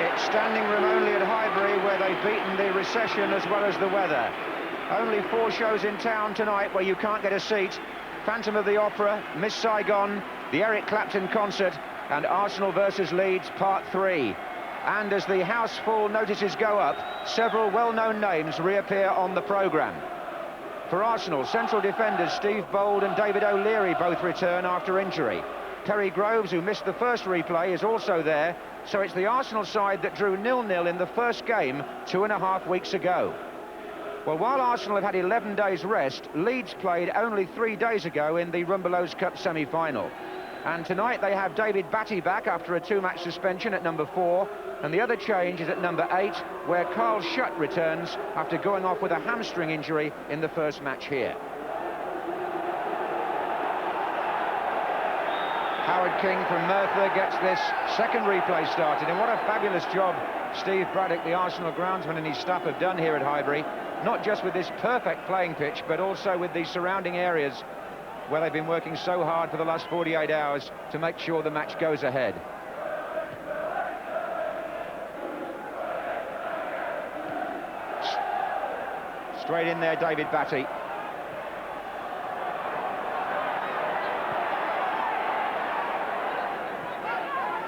It's standing room only at Highbury, where they've beaten the recession as well as the weather. Only 4 shows in town tonight where you can't get a seat. Phantom of the Opera, Miss Saigon, the Eric Clapton concert, and Arsenal versus Leeds Part 3. And as the house full notices go up, several well-known names reappear on the programme. For Arsenal, central defenders Steve Bold and David O'Leary both return after injury. Terry Groves, who missed the first replay, is also there, so it's the Arsenal side that drew 0-0 in the first game 2.5 weeks ago. Well, while Arsenal have had 11 days rest, Leeds played only 3 days ago in the Rumbelows Cup semi-final. And tonight they have David Batty back after a 2-match suspension at number 4, and the other change is at number 8, where Carl Schutt returns after going off with a hamstring injury in the first match here. Howard King from Merthyr gets this second replay started, and what a fabulous job Steve Braddock, the Arsenal groundsman, and his staff have done here at Highbury, not just with this perfect playing pitch, but also with the surrounding areas where they've been working so hard for the last 48 hours to make sure the match goes ahead. Straight in there, David Batty.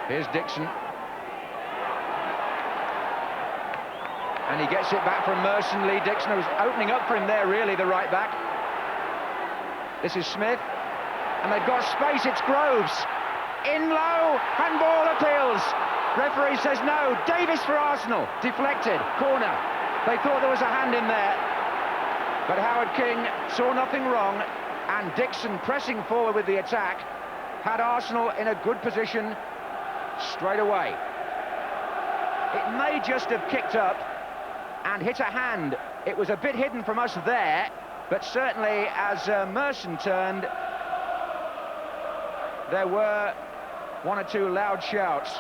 Here's Dixon. And he gets it back from Merson. Lee Dixon, who's opening up for him there, really, the right back. This is Smith. And they've got space, it's Groves. In low, handball appeals. Referee says no. Davis for Arsenal. Deflected, corner. They thought there was a hand in there. But Howard King saw nothing wrong. And Dixon, pressing forward with the attack, had Arsenal in a good position straight away. It may just have kicked up and hit a hand. It was a bit hidden from us there, but certainly as Merson turned, there were 1 or 2 loud shouts.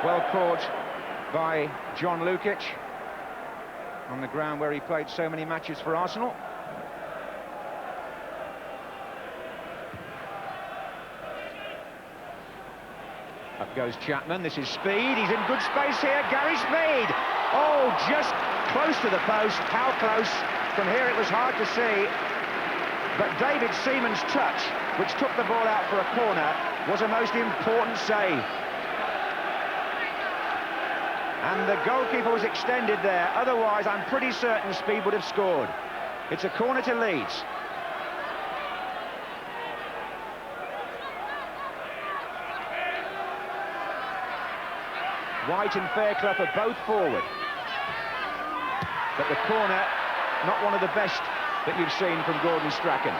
Well caught by John Lukic on the ground where he played so many matches for Arsenal. Up goes Chapman. This is Speed. He's in good space here. Gary Speed. Oh, just close to the post. How close? From here it was hard to see. But David Seaman's touch, which took the ball out for a corner, was a most important save. And the goalkeeper was extended there. Otherwise, I'm pretty certain Speed would have scored. It's a corner to Leeds. White and Fairclough are both forward. But the corner, not one of the best that you've seen from Gordon Strachan.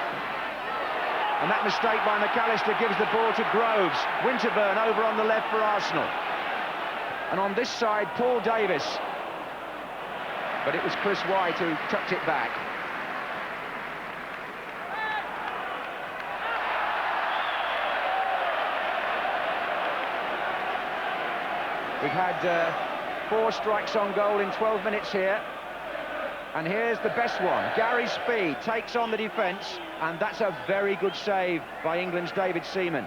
And that mistake by McAllister gives the ball to Groves. Winterburn over on the left for Arsenal. And on this side, Paul Davis. But it was Chris White who tucked it back. We've had 4 strikes on goal in 12 minutes here. And here's the best one. Gary Speed takes on the defence, and that's a very good save by England's David Seaman.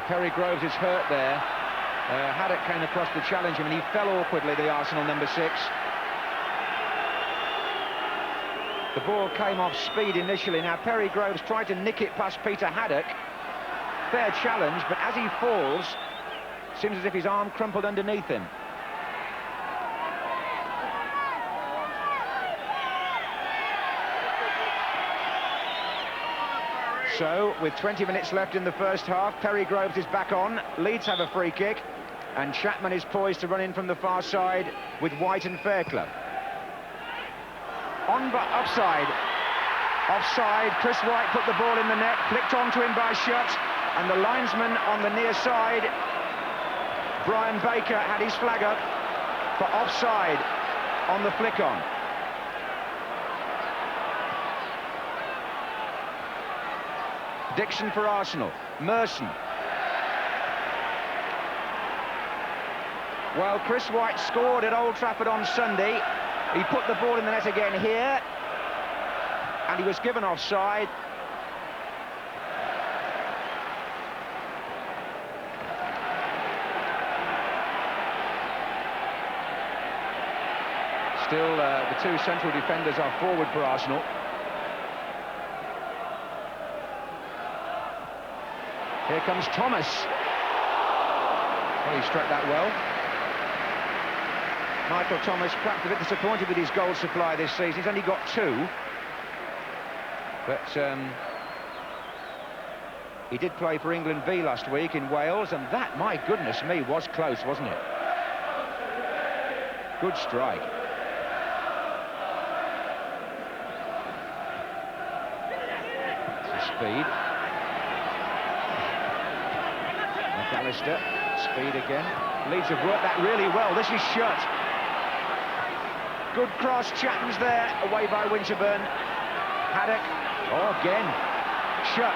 Terry Groves is hurt there. Haddock came across to challenge him, and he fell awkwardly, the Arsenal number 6. The ball came off Speed initially. Now Perry Groves tried to nick it past Peter Haddock. Fair challenge, but as he falls, seems as if his arm crumpled underneath him. So, with 20 minutes left in the first half, Perry Groves is back on. Leeds have a free kick, and Chapman is poised to run in from the far side with White and Fairclough. On but offside. Offside, Chris White put the ball in the net, flicked onto him by Schutt, and the linesman on the near side, Brian Baker, had his flag up for offside on the flick on. Dixon for Arsenal. Merson. Well, Chris White scored at Old Trafford on Sunday. He put the ball in the net again here, and he was given offside. Still, the two central defenders are forward for Arsenal. Here comes Thomas. Well, he struck that well. Michael Thomas, perhaps a bit disappointed with his goal supply this season. He's only got 2. But he did play for England B last week in Wales, and that, my goodness me, was close, wasn't it? Good strike. Speed. McAllister, speed again. Leeds have worked that really well. This is shut. Good cross, Chatton's there, away by Winterburn. Haddock, oh, again, shut.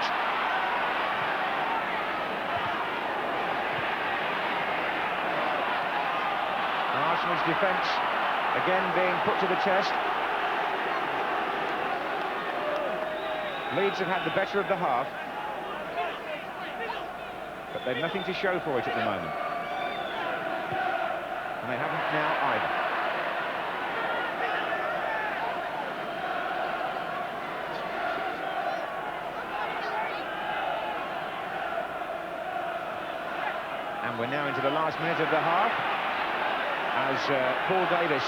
Arsenal's defence again being put to the test. Leeds have had the better of the half, but they've nothing to show for it at the moment. And they haven't now either. And we're now into the last minute of the half, as Paul Davis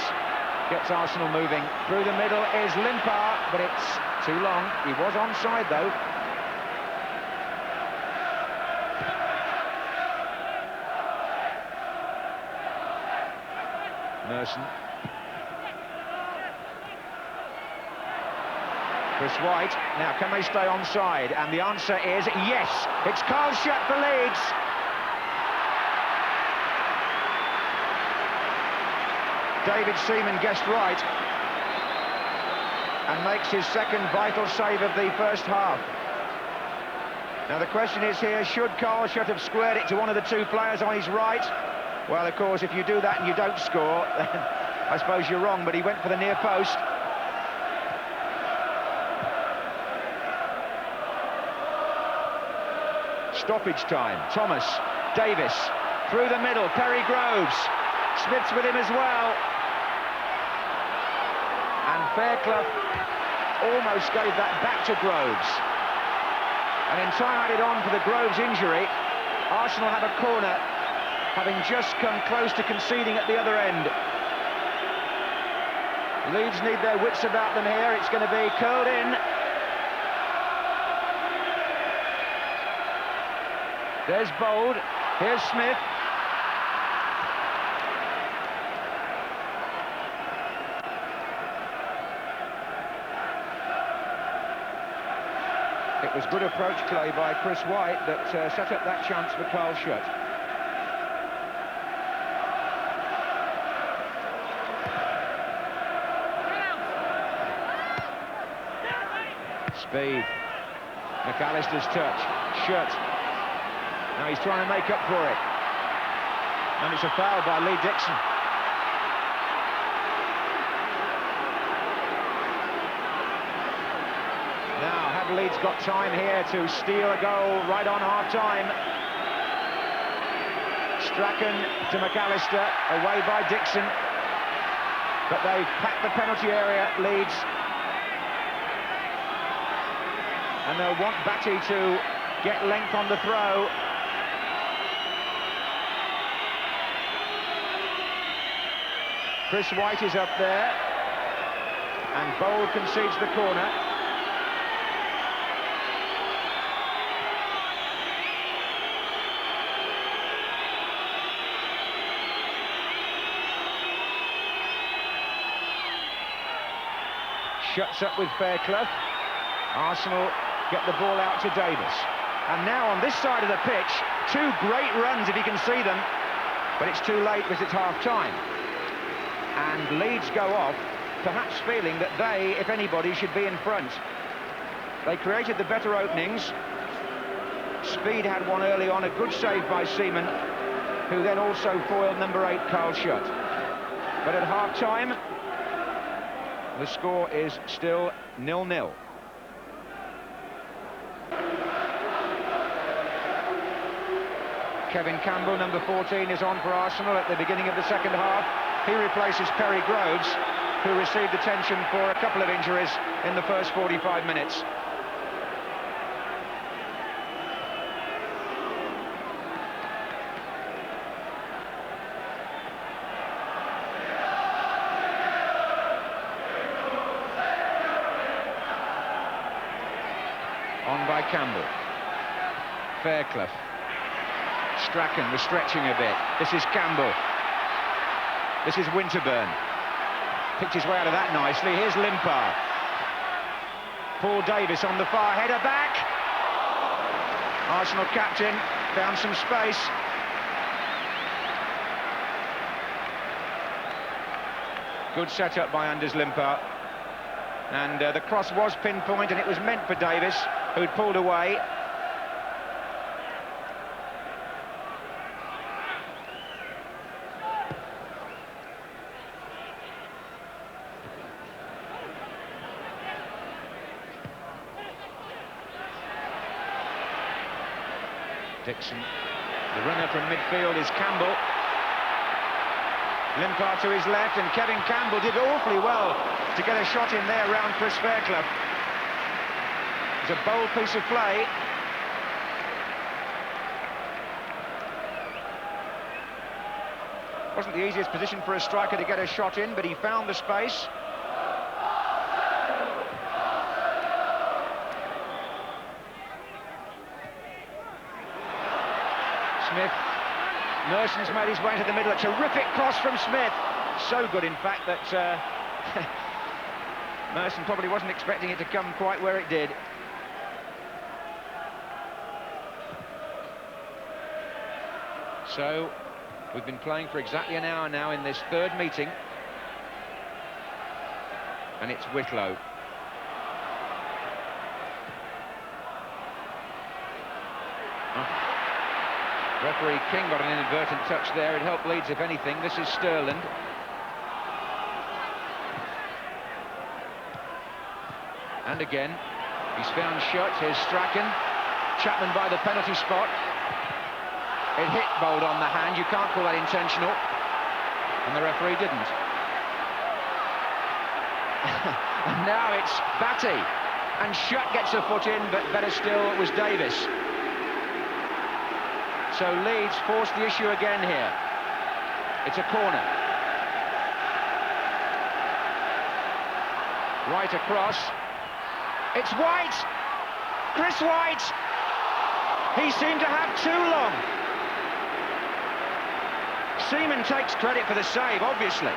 gets Arsenal moving. Through the middle is Limpar, but it's too long. He was onside, though. Merson. Chris White. Now, can they stay onside? And the answer is yes. It's Carl Shutt for Leeds. David Seaman guessed right and makes his second vital save of the first half. Now the question is here, should Carl Shutt have squared it to one of the two players on his right? Well, of course, if you do that and you don't score, then I suppose you're wrong, but he went for the near post. Stoppage time. Thomas, Davis, through the middle, Perry Groves. Smith's with him as well. And Fairclough almost gave that back to Groves. And in time added on for the Groves injury, Arsenal have a corner, having just come close to conceding at the other end. Leeds need their wits about them here. It's going to be curled in. There's Bold. Here's Smith. It was good approach play by Chris White that set up that chance for Carl Shutt. Speed. McAllister's touch. Shutt. Now he's trying to make up for it. And it's a foul by Lee Dixon. Now, have Leeds got time here to steal a goal right on half-time? Strachan to McAllister, away by Dixon. But they've packed the penalty area, Leeds. And they'll want Batty to get length on the throw. Chris White is up there. And Bold concedes the corner. Shuts up with Fairclough. Arsenal get the ball out to Davis. And now on this side of the pitch, two great runs if you can see them, but it's too late because it's half-time. And Leeds go off, perhaps feeling that they, if anybody, should be in front. They created the better openings. Speed had one early on, a good save by Seaman. who then also foiled number 8, Carl Schutt. But at half-time, the score is still 0-0. Kevin Campbell, number 14, is on for Arsenal at the beginning of the second half. He replaces Perry Groves, who received attention for a couple of injuries in the first 45 minutes. On by Campbell. Fairclough. Strachan was stretching a bit. This is Campbell. This is Winterburn. Picked his way out of that nicely. Here's Limpar. Paul Davis on the far header back. Arsenal captain found some space. Good setup by Anders Limpar. And the cross was pinpoint, and it was meant for Davis, who'd pulled away. Dixon. The runner from midfield is Campbell. Limpar to his left, and Kevin Campbell did awfully well to get a shot in there round Chris Fairclough. It's a bold piece of play. Wasn't the easiest position for a striker to get a shot in, but he found the space. Smith. Merson's made his way into the middle. A terrific cross from Smith. So good, in fact, that Merson probably wasn't expecting it to come quite where it did. So, we've been playing for exactly an hour now in this third meeting. And it's Whitlow. Referee King got an inadvertent touch there. It helped Leeds, if anything. This is Sterland. And again, he's found Schutt. Here's Strachan. Chapman by the penalty spot. It hit Bold on the hand. You can't call that intentional. And the referee didn't. And now it's Batty. And Schutt gets a foot in, but better still it was Davis. So Leeds forced the issue again here. It's a corner. Right across. It's White! Chris White! He seemed to have too long. Seaman takes credit for the save, obviously.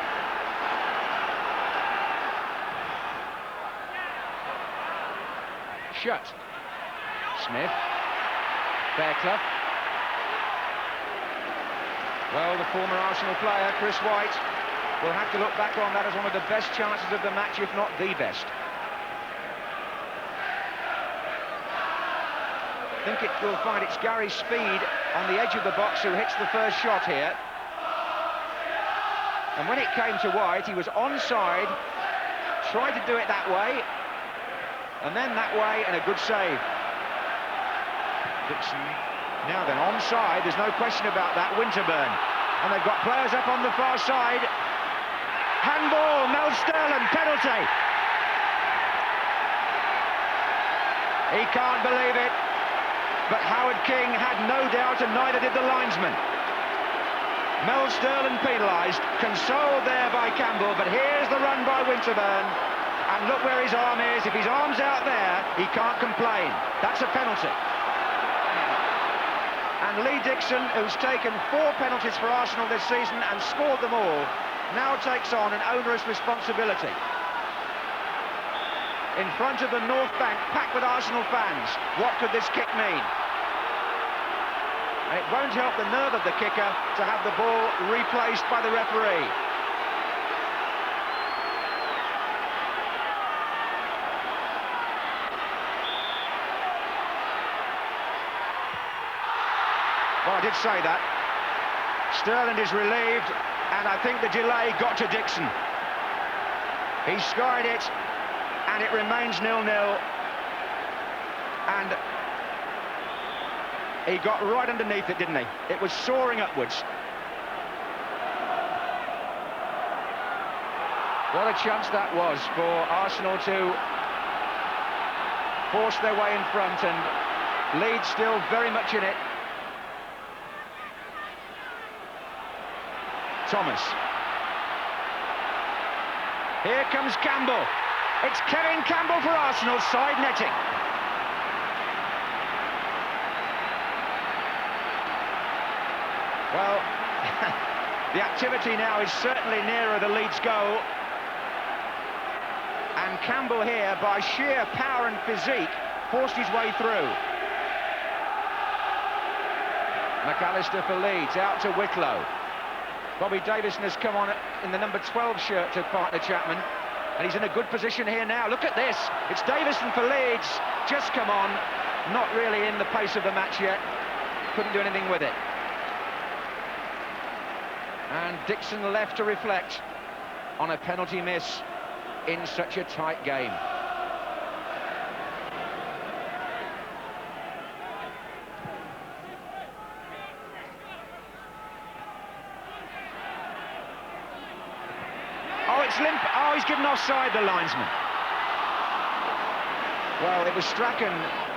Schutt. Smith. Fairclough. Well, the former Arsenal player, Chris White, will have to look back on that as one of the best chances of the match, if not the best. I think it will find it's Gary Speed on the edge of the box who hits the first shot here. And when it came to White, he was onside, tried to do it that way, and then that way, and a good save. Dixon. Now then, onside, there's no question about that, Winterburn. And they've got players up on the far side. Handball, Mel Sterland, penalty. He can't believe it. But Howard King had no doubt, and neither did the linesman. Mel Sterland penalised, consoled there by Campbell, but here's the run by Winterburn. And look where his arm is. If his arm's out there, he can't complain. That's a penalty. And Lee Dixon, who's taken 4 penalties for Arsenal this season and scored them all, now takes on an onerous responsibility. In front of the North Bank, packed with Arsenal fans, what could this kick mean? And it won't help the nerve of the kicker to have the ball replaced by the referee. Well, I did say that. Sterling is relieved, and I think the delay got to Dixon. He skied it, and it remains 0-0. And he got right underneath it, didn't he? It was soaring upwards. What a chance that was for Arsenal to force their way in front, and Leeds still very much in it. Thomas. Here comes Campbell. It's Kevin Campbell for Arsenal, side netting. Well, the activity now is certainly nearer the Leeds goal. And Campbell here, by sheer power and physique, forced his way through. McAllister for Leeds, out to Whitlow. Bobby Davison has come on in the number 12 shirt to partner Chapman, and he's in a good position here now. Look at this, it's Davison for Leeds, just come on, not really in the pace of the match yet, couldn't do anything with it. And Dixon left to reflect on a penalty miss in such a tight game. Oh, it's limp. Oh, he's given offside, the linesman. Well, it was Strachan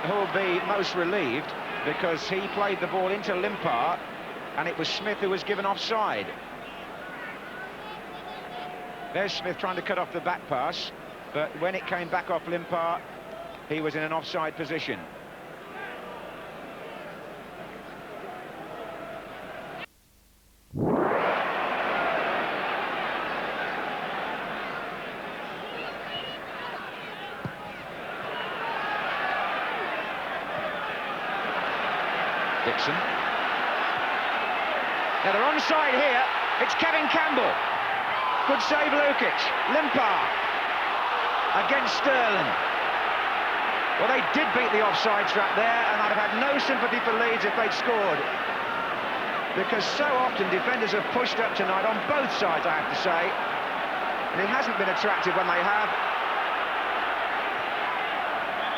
who will be most relieved, because he played the ball into Limpar, and it was Smith who was given offside. There's Smith trying to cut off the back pass, but when it came back off Limpar, he was in an offside position. Dixon. Now they're onside here. It's Kevin Campbell. Good save, Lukic. Limpar against Sterling. Well, they did beat the offside trap there, and I'd have had no sympathy for Leeds if they'd scored. Because so often defenders have pushed up tonight on both sides, I have to say. And it hasn't been attractive when they have.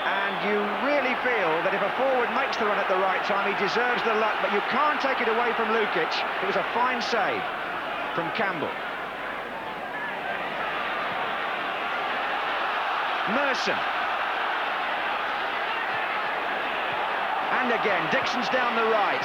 And you really feel that if a forward makes the run at the right time, he deserves the luck, but you can't take it away from Lukic. It was a fine save from Campbell. Merson. And again, Dixon's down the right.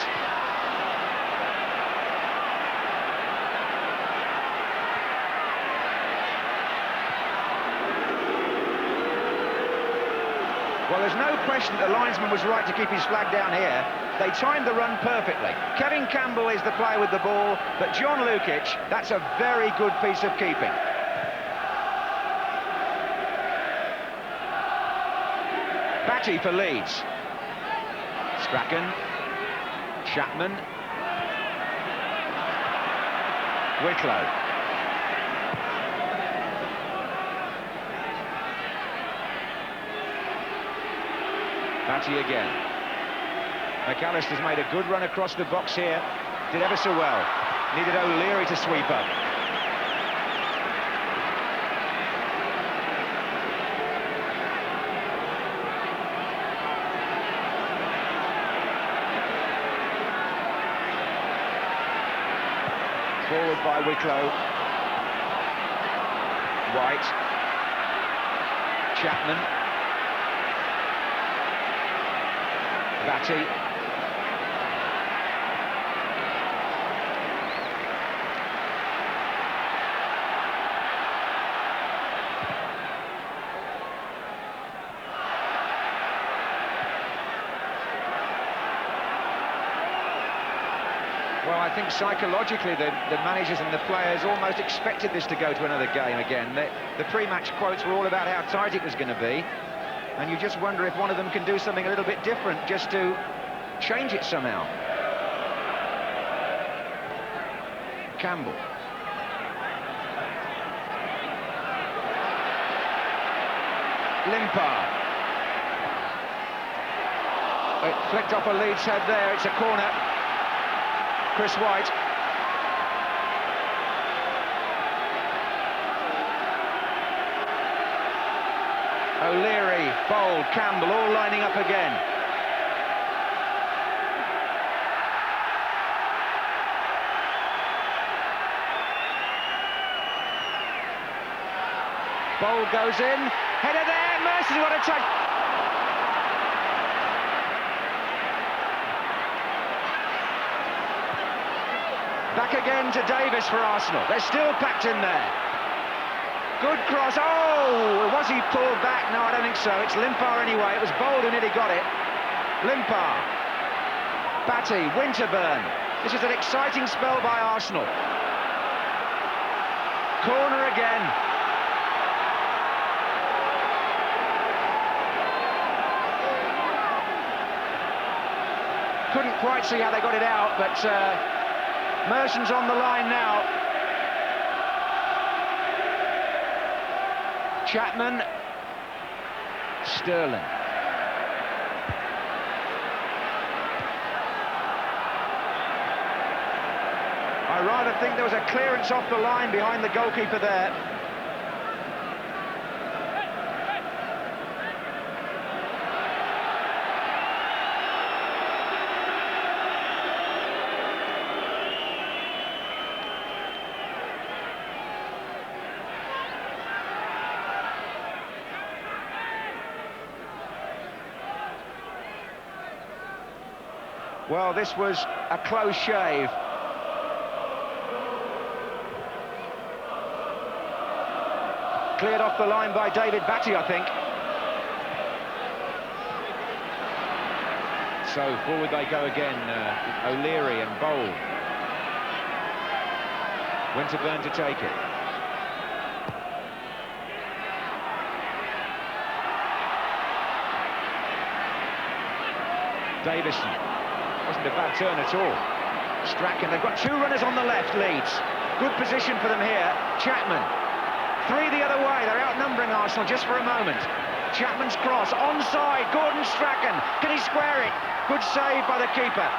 Well, there's no question that the linesman was right to keep his flag down here. They timed the run perfectly. Kevin Campbell is the player with the ball, but John Lukic, that's a very good piece of keeping. Batty for Leeds. Strachan. Chapman. Whitlow. Batty again. McAllister's made a good run across the box here. Did ever so well. Needed O'Leary to sweep up. Forward by Whitlow. White. Chapman. Batty. Well, I think psychologically the managers and the players almost expected this to go to another game again. The pre-match quotes were all about how tight it was going to be, and you just wonder if one of them can do something a little bit different just to change it somehow. Campbell. Limpar. It flicked off a Leeds head there, it's a corner. Chris White. O'Leary, Bold, Campbell, all lining up again. Bold goes in, header there, Mercer's got a touch. Back again to Davis for Arsenal. They're still packed in there. Good cross. Oh, was he pulled back? No, I don't think so. It's Limpar anyway. It was Bold who nearly got it. Limpar. Batty, Winterburn. This is an exciting spell by Arsenal. Corner again. Couldn't quite see how they got it out, but Merson's on the line now. Chapman, Sterling. I rather think there was a clearance off the line behind the goalkeeper there. Well, this was a close shave. Cleared off the line by David Batty, I think. So forward they go again, O'Leary and Bold. Winterburn to take it. Davison. Wasn't a bad turn at all. Strachan, they've got two runners on the left, Leeds. Good position for them here. Chapman. Three the other way, they're outnumbering Arsenal just for a moment. Chapman's cross, onside, Gordon Strachan. Can he square it? Good save by the keeper.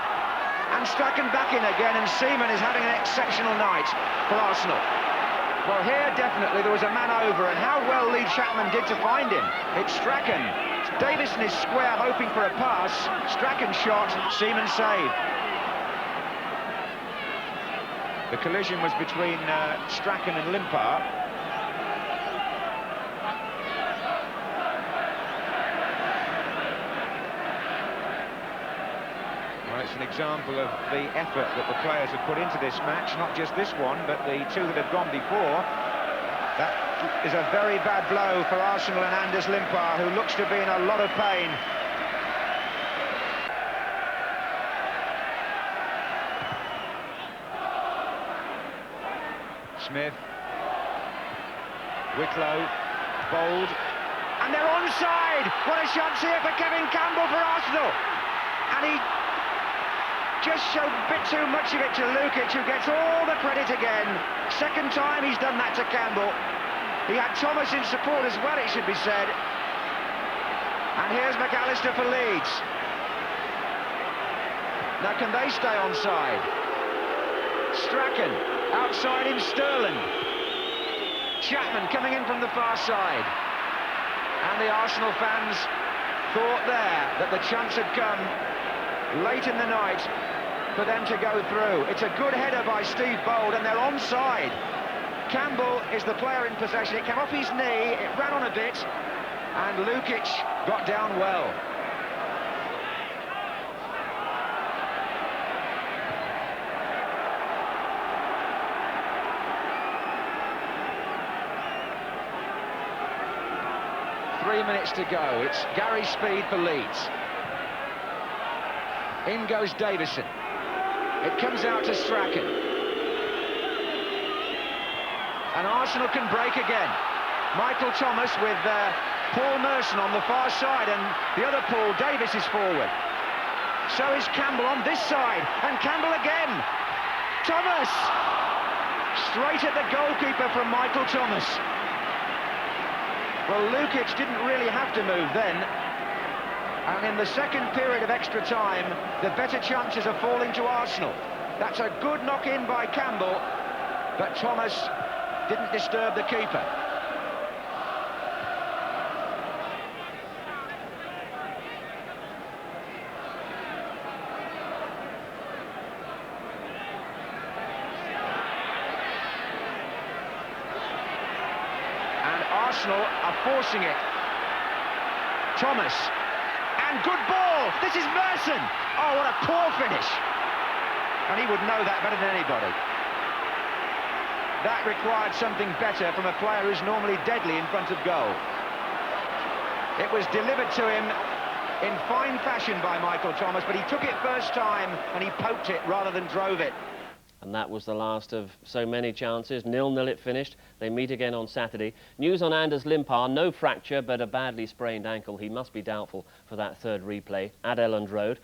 And Strachan back in again, and Seaman is having an exceptional night for Arsenal. Well, here definitely there was a man over, and how well Lee Chapman did to find him. It's Strachan. Davison is square, hoping for a pass. Strachan shot, Seaman save. The collision was between Strachan and Limpar. Well, it's an example of the effort that the players have put into this match, not just this one, but the two that have gone before. That is a very bad blow for Arsenal and Anders Limpar, who looks to be in a lot of pain. Smith, Wicklow, Bold, and they're onside! What a chance here for Kevin Campbell for Arsenal! And he just showed a bit too much of it to Lukic, who gets all the credit again. Second time he's done that to Campbell. He had Thomas in support as well, it should be said. And here's McAllister for Leeds. Now can they stay onside? Strachan, outside him Sterling. Chapman coming in from the far side. And the Arsenal fans thought there that the chance had come late in the night for them to go through. It's a good header by Steve Bold, and they're onside. Campbell is the player in possession. It came off his knee, it ran on a bit, and Lukic got down well. Three minutes to go. It's Gary Speed for Leeds. In goes Davison. It comes out to Strachan. And Arsenal can break again. Michael Thomas with Paul Merson on the far side, and the other Paul Davis is forward. So is Campbell on this side, and Campbell again. Thomas! Straight at the goalkeeper from Michael Thomas. Well, Lukic didn't really have to move then. And in the second period of extra time, the better chances are falling to Arsenal. That's a good knock-in by Campbell, but Thomas didn't disturb the keeper. Arsenal are forcing it. Thomas. And good ball. This is Merson. Oh, what a poor finish. And he would know that better than anybody. That required something better from a player who's normally deadly in front of goal. It was delivered to him in fine fashion by Michael Thomas, but he took it first time and he poked it rather than drove it. And that was the last of so many chances. 0-0 it finished. They meet again on Saturday. News on Anders Limpar, no fracture but a badly sprained ankle. He must be doubtful for that third replay at Elland Road.